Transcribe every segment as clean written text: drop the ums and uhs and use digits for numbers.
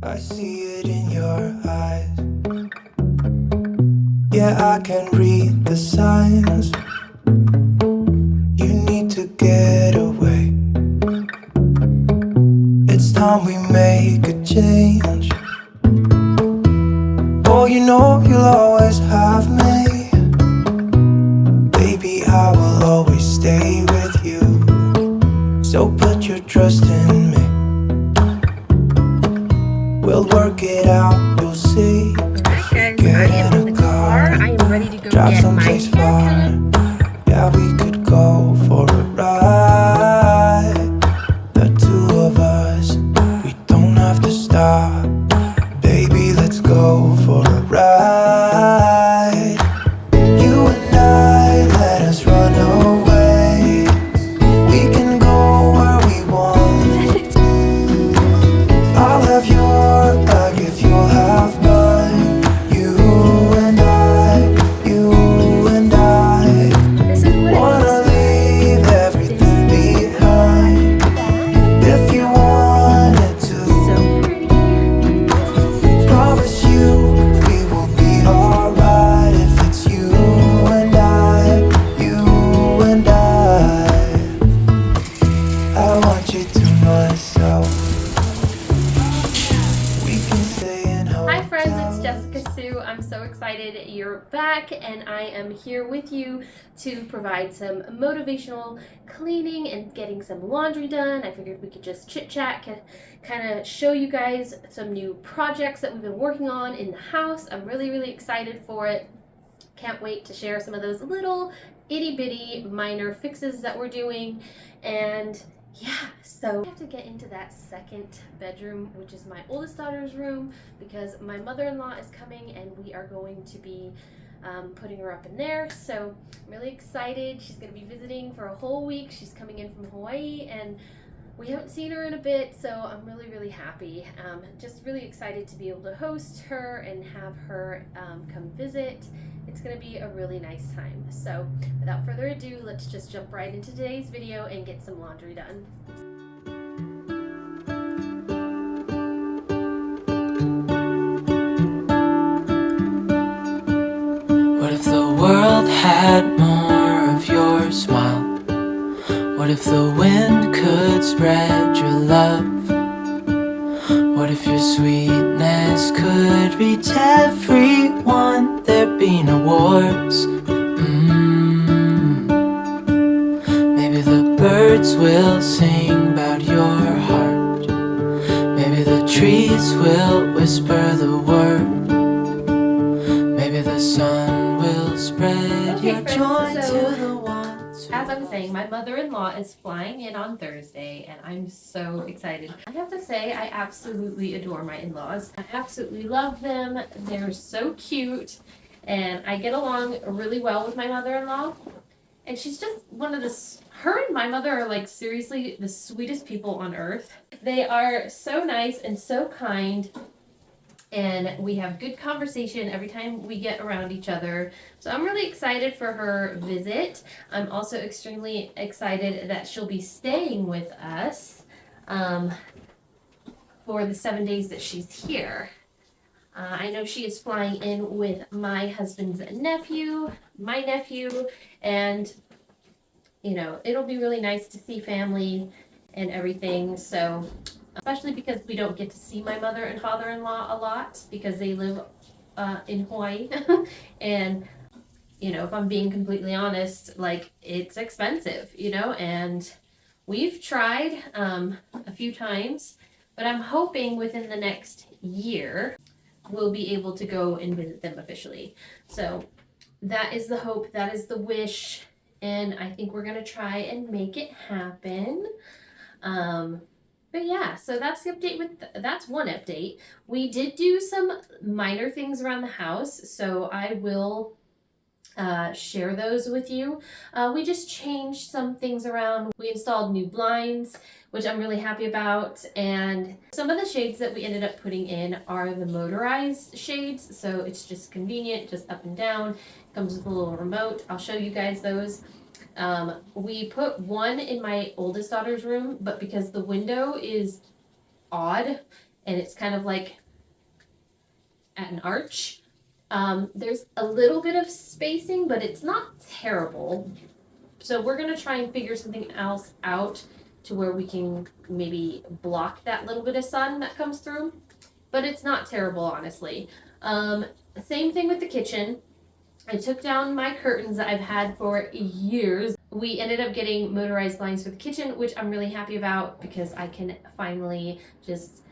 I see it in your eyes. Yeah, I can read the signs. You need to get away. It's time we make a change. Oh, you know you'll always have me. Baby, I will always stay with you. So put your trust in me. We'll work it out, you'll see. Alright guys, I am in the car. I am ready to go get my haircut. Yeah, we could go for a ride. The two of us, we don't have to stop. Baby, let's go for a ride. You and I, let us run away. We can go where we want. I'll have your back if you'll have mine. You and I wanna leave everything behind. If you wanted to, promise you we will be alright. If it's you and I want you to myself. Hi friends, it's Jessica Sue. I'm so excited you're back and I am here with you to provide some motivational cleaning and getting some laundry done. I figured we could just chit chat, kind of show you guys some new projects that we've been working on in the house. I'm really excited for it. Can't wait to share some of those little itty bitty minor fixes that we're doing. And yeah, so I have to get into that second bedroom, which is my oldest daughter's room, because my mother-in-law is coming and we are going to be putting her up in there. So I'm really excited. She's going to be visiting for a whole week. She's coming in from Hawaii and we haven't seen her in a bit, so I'm really happy. Just really excited to be able to host her and have her come visit. It's going to be a really nice time. So without further ado, let's just jump right into today's video and get some laundry done. What if the world had more of your smile? What if the wind could spread your love? What if your sweetness could reach everyone? There'd be no wars. Maybe the birds will sing about your heart. Maybe the trees will whisper the word. Maybe the sun will spread your joy to the ones. As I was saying, my mother-in-law is flying in on Thursday and I'm so excited. I have to say, I absolutely adore my in-laws. I absolutely love them. They're so cute and I get along really well with my mother-in-law. And she's just one of her and my mother are like seriously the sweetest people on earth. They are so nice and so kind. And we have good conversation every time we get around each other. So I'm really excited for her visit. I'm also extremely excited that she'll be staying with us for the 7 days that she's here. I know she is flying in with my husband's nephew, my nephew, and you know, it'll be really nice to see family and everything. So especially because we don't get to see my mother and father-in-law a lot because they live in Hawaii. And, you know, if I'm being completely honest, like it's expensive, you know, and we've tried a few times, but I'm hoping within the next year we'll be able to go and visit them officially. So that is the hope, that is the wish, and I think we're going to try and make it happen. But yeah, so that's the update that's one update. We did do some minor things around the house, so I will share those with you. We just changed some things around. We installed new blinds, which I'm really happy about, and some of the shades that we ended up putting in are the motorized shades, so it's just convenient, just up and down. It comes with a little remote. I'll show you guys those. We put one in my oldest daughter's room, but because the window is odd and it's kind of like at an arch. There's a little bit of spacing, but it's not terrible. So we're gonna try and figure something else out to where we can maybe block that little bit of sun that comes through. But it's not terrible, honestly. Same thing with the kitchen. I took down my curtains that I've had for years. We ended up getting motorized blinds for the kitchen, which I'm really happy about because I can finally just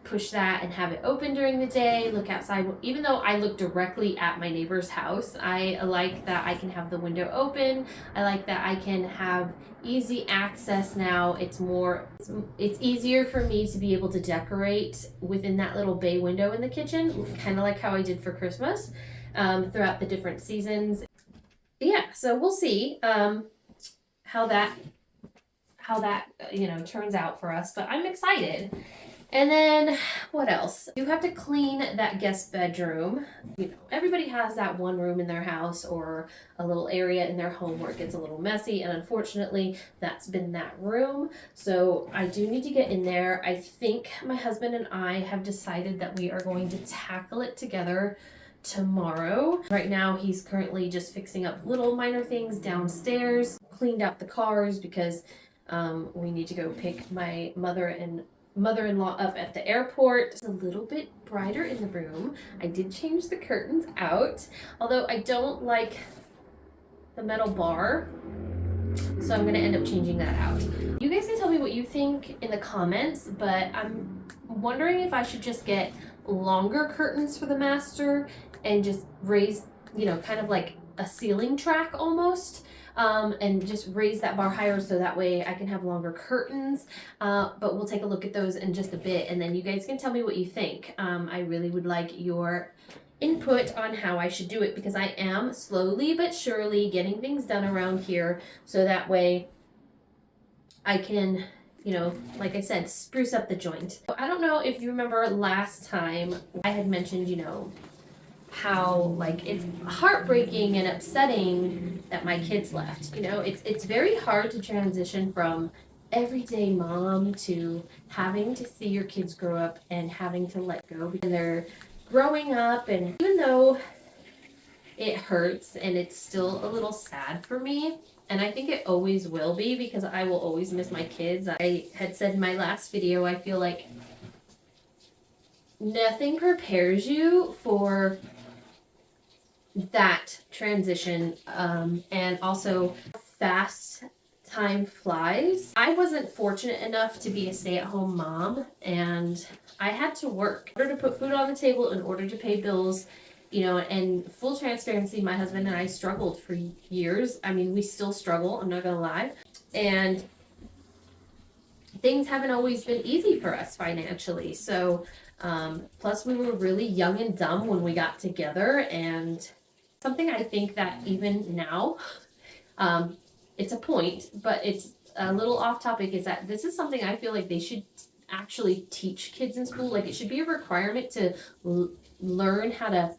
push that and have it open during the day, look outside. Even though I look directly at my neighbor's house, I like that I can have the window open. I like that I can have easy access now. It's easier for me to be able to decorate within that little bay window in the kitchen, kind of like how I did for Christmas, throughout the different seasons. Yeah, so we'll see how that turns out for us, but I'm excited. And then what else? You have to clean that guest bedroom. Everybody has that one room in their house or a little area in their home where it gets a little messy, and unfortunately that's been that room. So I do need to get in there. I think my husband and I have decided that we are going to tackle it together tomorrow. Right now he's currently just fixing up little minor things downstairs, cleaned out the cars because we need to go pick my mother-in-law up at the airport. It's a little bit brighter in the room. I did change the curtains out, although I don't like the metal bar, so I'm gonna end up changing that out. You guys can tell me what you think in the comments, but I'm wondering if I should just get longer curtains for the master and just raise, kind of like a ceiling track almost. And just raise that bar higher so that way I can have longer curtains. But we'll take a look at those in just a bit, and then you guys can tell me what you think. I really would like your input on how I should do it because I am slowly but surely getting things done around here so that way I can, like I said, spruce up the joint. I don't know if you remember last time I had mentioned, how it's heartbreaking and upsetting that my kids left. It's very hard to transition from everyday mom to having to see your kids grow up and having to let go because they're growing up, and even though it hurts and it's still a little sad for me, and I think it always will be because I will always miss my kids. I had said in my last video, I feel like nothing prepares you for that transition, and also fast time flies. I wasn't fortunate enough to be a stay-at-home mom, and I had to work in order to put food on the table, in order to pay bills, and full transparency, my husband and I struggled for years. I mean, we still struggle, I'm not gonna lie, and things haven't always been easy for us financially. So plus we were really young and dumb when we got together, and something I think that even now, it's a point, but it's a little off topic, is that this is something I feel like they should actually teach kids in school. Like, it should be a requirement to learn how to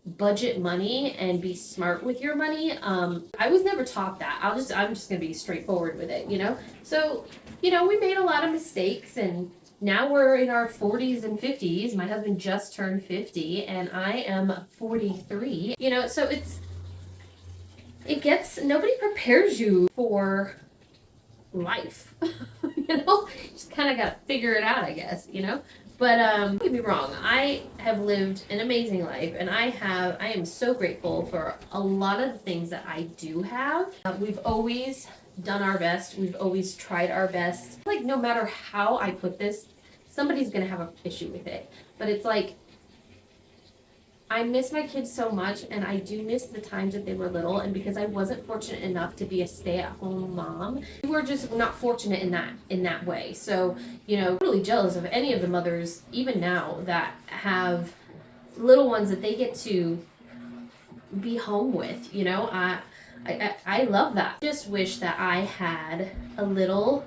budget money and be smart with your money. I was never taught that. I'm just gonna be straightforward with it, So, we made a lot of mistakes, and now we're in our 40s and 50s. My husband just turned 50 and I am 43. So nobody prepares you for life. Just kind of got to figure it out, I guess, But don't get me wrong, I have lived an amazing life, and I am so grateful for a lot of the things that I do have. We've always done our best. We've always tried our best. Like, no matter how I put this, somebody's gonna have an issue with it. But it's like, I miss my kids so much, and I do miss the times that they were little, and because I wasn't fortunate enough to be a stay-at-home mom, we were just not fortunate in that way. So, totally jealous of any of the mothers, even now, that have little ones that they get to be home with, I love that. I just wish that I had a little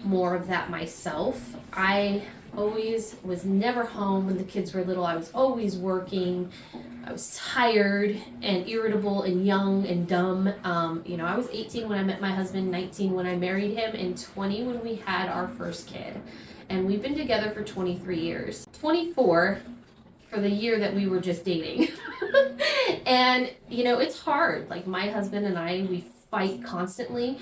more of that myself. I always was never home when the kids were little. I was always working. I was tired and irritable and young and dumb. I was 18 when I met my husband, 19 when I married him, and 20 when we had our first kid. and we've been together for 23 years. 24 for the year that we were just dating. And, you know, it's hard. Like, my husband and I, we fight constantly.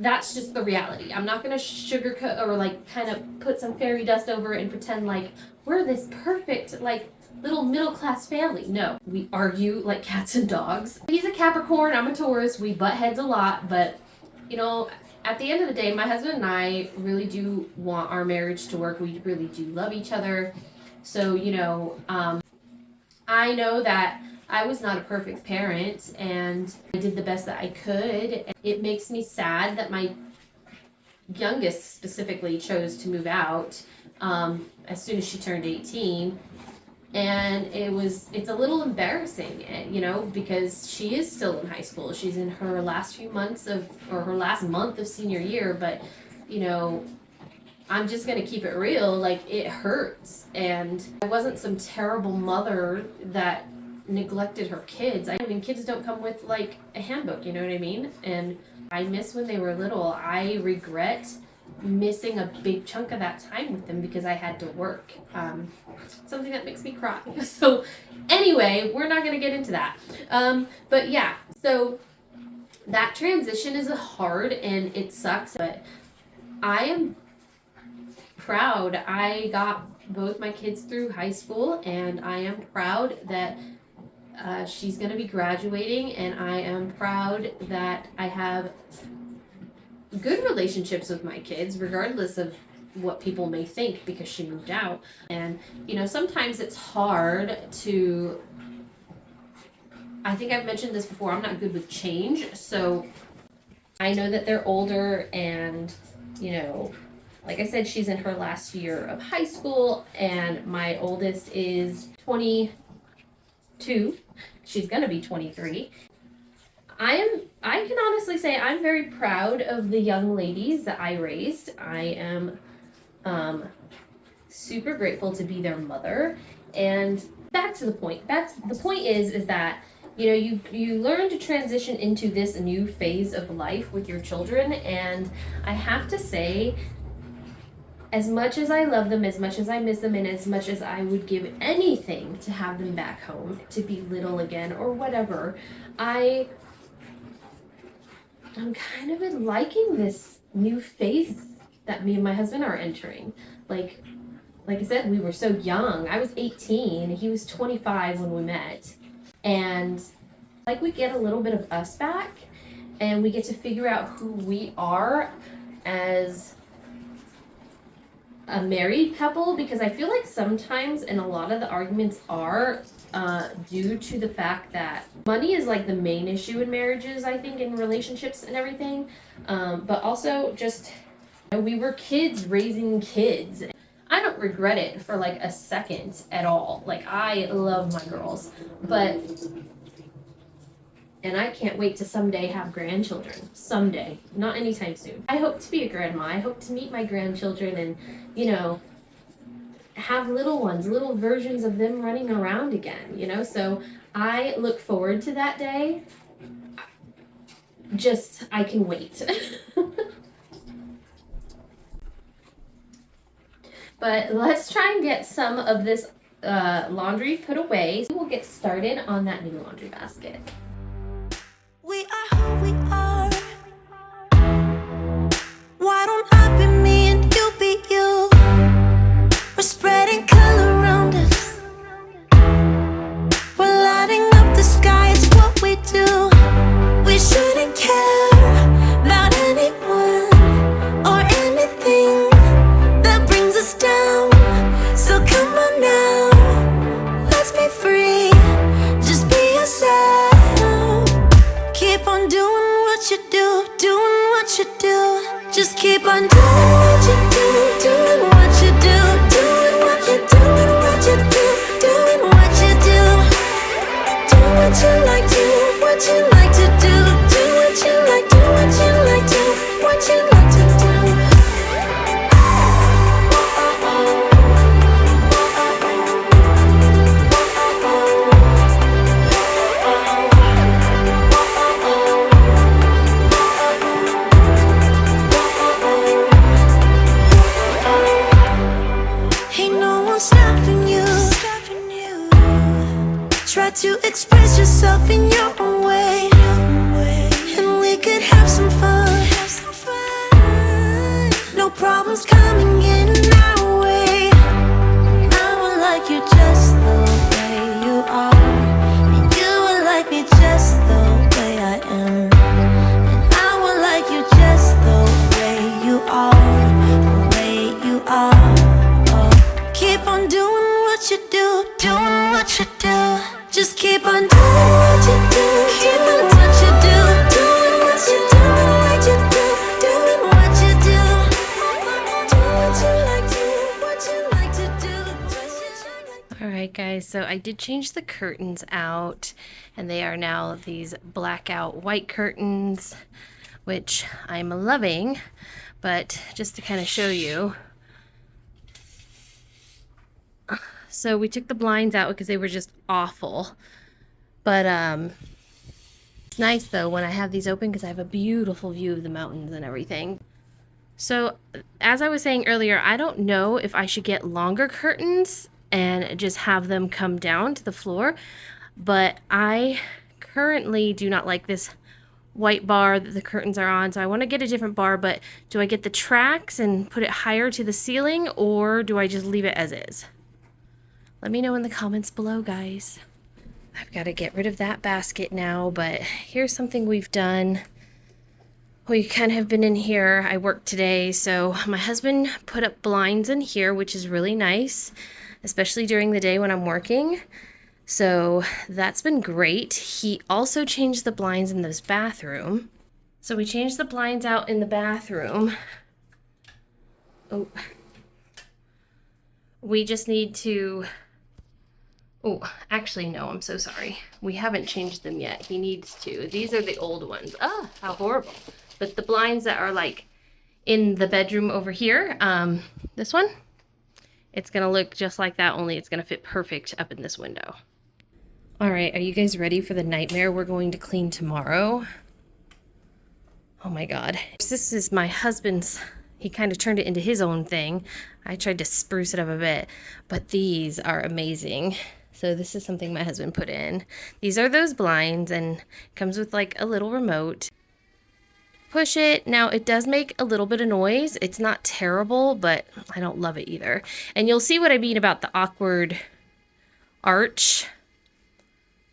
That's just the reality. I'm not going to sugarcoat or, like, kind of put some fairy dust over it and pretend like we're this perfect, like, little middle-class family. No, we argue like cats and dogs. He's a Capricorn, I'm a Taurus. We butt heads a lot, but, you know, at the end of the day, my husband and I really do want our marriage to work. We really do love each other. So, you know, I know that I was not a perfect parent, and I did the best that I could. It makes me sad that my youngest specifically chose to move out as soon as she turned 18. And it's a little embarrassing, you know, because she is still in high school. She's in her last few months her last month of senior year, but, you know, I'm just going to keep it real. Like, it hurts. And I wasn't some terrible mother that neglected her kids. I mean, kids don't come with, like, a handbook, you know what I mean? And I miss when they were little. I regret missing a big chunk of that time with them because I had to work. Something that makes me cry. So anyway, we're not going to get into that. But yeah, so that transition is hard and it sucks, but I am proud. I got both my kids through high school, and I am proud that she's going to be graduating, and I am proud that I have good relationships with my kids, regardless of what people may think, because she moved out. And, you know, sometimes it's hard to, I think I've mentioned this before, I'm not good with change. So I know that they're older, and, you know, like I said, she's in her last year of high school, and my oldest is 22. She's going to be 23. I can honestly say I'm very proud of the young ladies that I raised. I am super grateful to be their mother. And back to the point. The point is that, you know, you learn to transition into this new phase of life with your children, and I have to say, as much as I love them, as much as I miss them, and as much as I would give anything to have them back home, to be little again or whatever, I'm kind of liking this new phase that me and my husband are entering. Like I said, we were so young. I was 18, he was 25 when we met. And like, we get a little bit of us back, and we get to figure out who we are as a married couple, because I feel like sometimes, and a lot of the arguments are due to the fact that money is like the main issue in marriages, I think, in relationships and everything. But also just, you know, we were kids raising kids. I don't regret it for like a second at all. Like, I love my girls, and I can't wait to someday have grandchildren. Someday. Not anytime soon. I hope to be a grandma. I hope to meet my grandchildren and, you know, have little ones, little versions of them running around again, you know? So I look forward to that day. I can wait. But let's try and get some of this laundry put away. We'll get started on that new laundry basket. We are who we are. Why don't I be me and you be you? We're spreading color around us. We're lighting up the sky, it's what we do. We shouldn't care about anyone or anything that brings us down. So come on now, let's be free. Just be yourself. Keep on doing what you do, doing what you do. Just keep on doing what you do, doing what you do, doing what you do, doing what you do, doing what you do. Do what you like, do what you like to do, do what you like, do what you like, do what you like to do. on stopping you. Try to express yourself in your own way, and we could have some fun. No problems coming in our way. I would like you just the way you are, and you would like me just the way I am, and I would like you just the way you are, the way you are. Oh. Keep on doing what you do, doing what you do. Just keep on doing what you do, doing what you do, doing what you do, what you do, doing what you do, do what you like to do. All right, guys, so I did change the curtains out, and they are now these blackout white curtains, which I'm loving. But just to kind of show you, so we took the blinds out because they were just awful. But it's nice though when I have these open because I have a beautiful view of the mountains and everything. So as I was saying earlier, I don't know if I should get longer curtains and just have them come down to the floor, but I currently do not like this white bar that the curtains are on, so I want to get a different bar. But do I get the tracks and put it higher to the ceiling, or do I just leave it as is? Let me know in the comments below, guys. I've got to get rid of that basket now, but here's something we've done. We kind of have been in here. I worked today, so my husband put up blinds in here, which is really nice, especially during the day when I'm working. So that's been great. He also changed the blinds in this bathroom. So we changed the blinds out in the bathroom. Oh, we just need to... Oh, actually, no, I'm so sorry. We haven't changed them yet. He needs to. These are the old ones. Ah, how horrible. But the blinds that are like in the bedroom over here, this one, it's gonna look just like that, only it's gonna fit perfect up in this window. All right, are you guys ready for the nightmare we're going to clean tomorrow? Oh my God. This is my husband's. He kind of turned it into his own thing. I tried to spruce it up a bit, but these are amazing. So this is something my husband put in. These are those blinds, and comes with like a little remote. Push it. Now it does make a little bit of noise. It's not terrible, but I don't love it either. And you'll see what I mean about the awkward arch.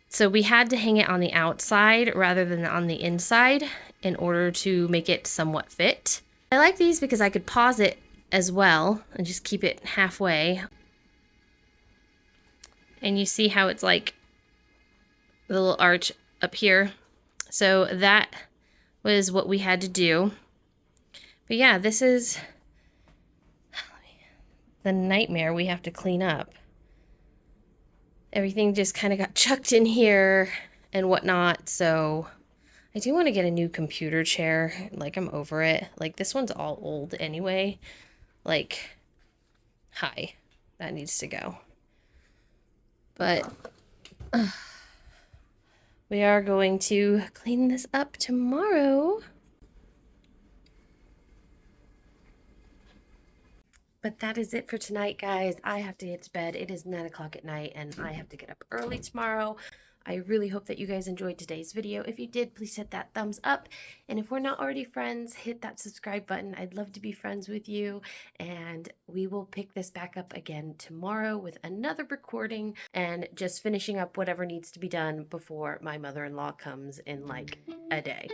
So we had to hang it on the outside rather than on the inside in order to make it somewhat fit. I like these because I could pause it as well and just keep it halfway. And you see how it's like the little arch up here. So that was what we had to do. But yeah, this is the nightmare we have to clean up. Everything just kind of got chucked in here and whatnot. So I do want to get a new computer chair. Like, I'm over it. Like, this one's all old anyway. Like, hi. That needs to go. But we are going to clean this up tomorrow. But that is it for tonight, guys. I have to get to bed. It is 9 o'clock at night, and I have to get up early tomorrow. I really hope that you guys enjoyed today's video. If you did, please hit that thumbs up. And if we're not already friends, hit that subscribe button. I'd love to be friends with you. And we will pick this back up again tomorrow with another recording and just finishing up whatever needs to be done before my mother-in-law comes in like a day.